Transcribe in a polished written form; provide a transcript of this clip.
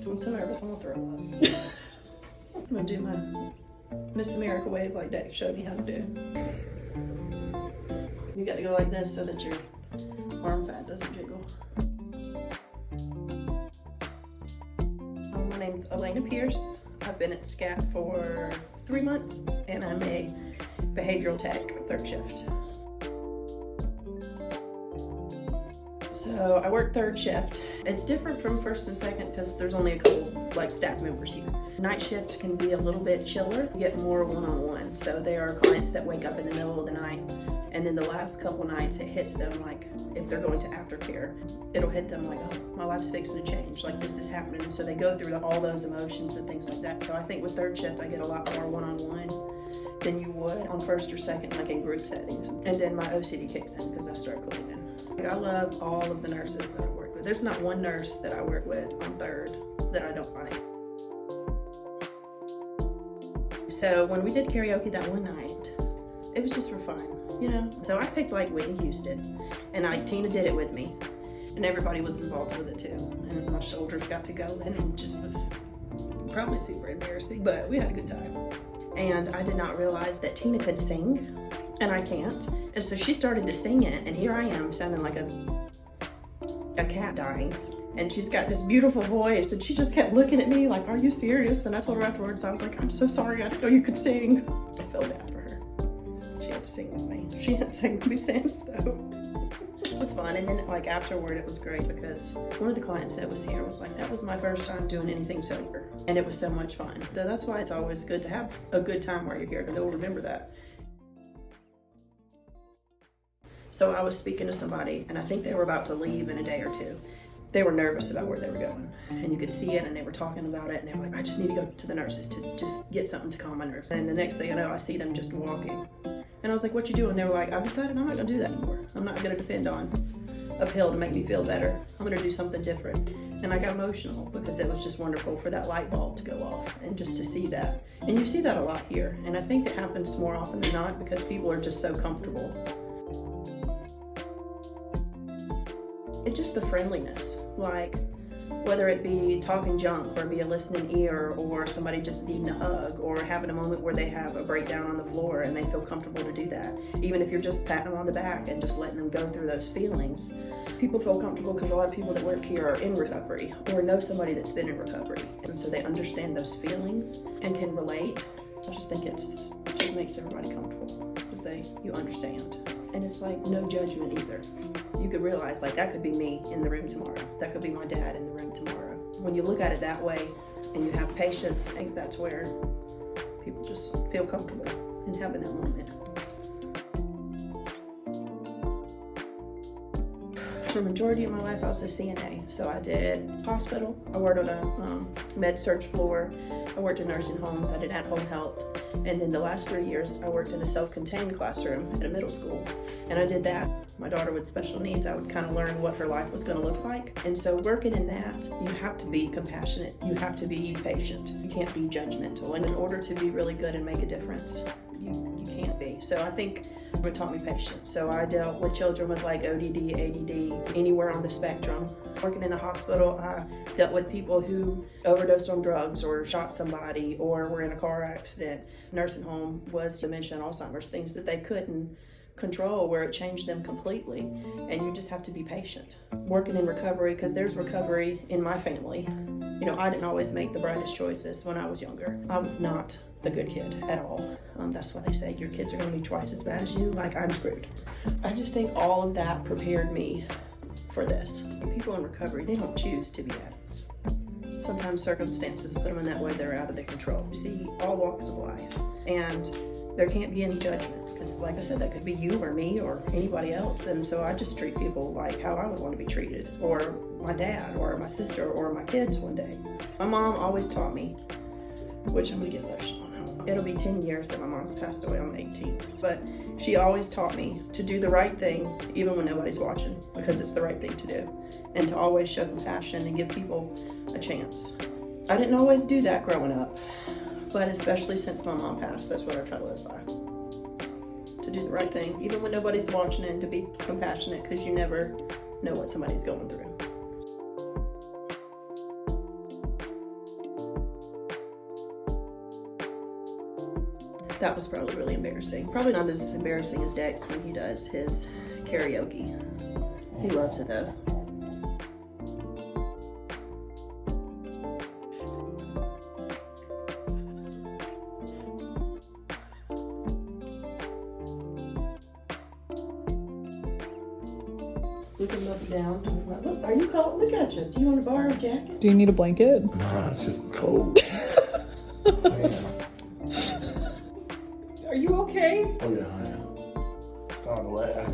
I'm so nervous, I'm gonna throw up. I'm gonna do my Miss America wave like Daddy showed me how to do. You gotta go like this so that your arm fat doesn't jiggle. My name's Alayna Pierce. I've been at SCAT for 3 months, and I'm a behavioral tech, third shift. So I work third shift. It's different from first and second because there's only a couple staff members here. Night shift can be a little bit chiller. You get more one-on-one. So there are clients that wake up in the middle of the night, and then the last couple nights it hits them like if they're going to aftercare, it'll hit them like, oh, my life's fixing to change, like this is happening. And so they go through all those emotions and things like that. So I think with third shift I get a lot more one-on-one than you would on first or second, like in group settings. And then my OCD kicks in because I start cleaning. I love all of the nurses that I work with. There's not one nurse that I work with on third that I don't like. So when we did karaoke that one night, it was just for fun, you know? So I picked like Whitney Houston, and Tina did it with me, and everybody was involved with it too. And my shoulders got to go in, and just was probably super embarrassing, but we had a good time. And I did not realize that Tina could sing, and I can't. And so she started to sing it, and here I am sounding like a cat dying. And she's got this beautiful voice, and she just kept looking at me like, are you serious? And I told her afterwards, I was like, I'm so sorry, I didn't know you could sing. I felt bad for her. She had to sing with me. She hadn't sang with me since, though. It was fun, and then like afterward it was great because one of the clients that was here was like, that was my first time doing anything sober, and it was so much fun. So that's why it's always good to have a good time while you're here, because they'll remember that. So I was speaking to somebody, and I think they were about to leave in a day or two. They were nervous about where they were going, and you could see it, and they were talking about it, and they were like, I just need to go to the nurses to just get something to calm my nerves. And the next thing I know, I see them just walking. And I was like, what you doing? They were like, I've decided I'm not gonna do that anymore. I'm not gonna depend on a pill to make me feel better. I'm gonna do something different. And I got emotional because it was just wonderful for that light bulb to go off and just to see that. And you see that a lot here. And I think it happens more often than not because people are just so comfortable. It's just the friendliness, like whether it be talking junk or be a listening ear or somebody just needing a hug or having a moment where they have a breakdown on the floor and they feel comfortable to do that. Even if you're just patting them on the back and just letting them go through those feelings, people feel comfortable because a lot of people that work here are in recovery or know somebody that's been in recovery. And so they understand those feelings and can relate. I just think it just makes everybody comfortable because you understand. And it's like no judgment either. You could realize like that could be me in the room tomorrow. That could be my dad in the room tomorrow. When you look at it that way and you have patience, I think that's where people just feel comfortable in having that moment. For the majority of my life, I was a CNA. So I did hospital, I worked on a med surg floor, I worked in nursing homes, I did at-home health. And then the last 3 years, I worked in a self-contained classroom at a middle school. And I did that. My daughter with special needs, I would kind of learn what her life was going to look like. And so working in that, you have to be compassionate. You have to be patient. You can't be judgmental. And in order to be really good and make a difference, you can't be. So I think it taught me patience. So I dealt with children with like ODD, ADD, anywhere on the spectrum. Working in the hospital, I dealt with people who overdosed on drugs or shot somebody or were in a car accident. Nursing home was dementia and Alzheimer's, things that they couldn't control where it changed them completely. And you just have to be patient. Working in recovery, because there's recovery in my family. You know, I didn't always make the brightest choices when I was younger. I was not a good kid at all. That's why they say your kids are going to be twice as bad as you, like I'm screwed. I just think all of that prepared me for this. People in recovery, they don't choose to be addicts. Sometimes circumstances put them in that way, they're out of their control. You see all walks of life, and there can't be any judgment because like I said, that could be you or me or anybody else. And so I just treat people like how I would want to be treated, or my dad or my sister or my kids one day. My mom always taught me, which I'm going to get emotional now. It'll be 10 years that my mom's passed away on the 18th. But she always taught me to do the right thing even when nobody's watching, because it's the right thing to do. And to always show compassion and give people a chance. I didn't always do that growing up, but especially since my mom passed, that's what I try to live by. To do the right thing, even when nobody's watching, and to be compassionate, because you never know what somebody's going through. That was probably really embarrassing. Probably not as embarrassing as Dex when he does his karaoke. He loves it though. Look him up and down. Look, are you cold? Look at you. Do you want to borrow a jacket? Do you need a blanket? Nah, it's just cold. Man. Are you okay? Oh yeah, I am. Starting to laugh.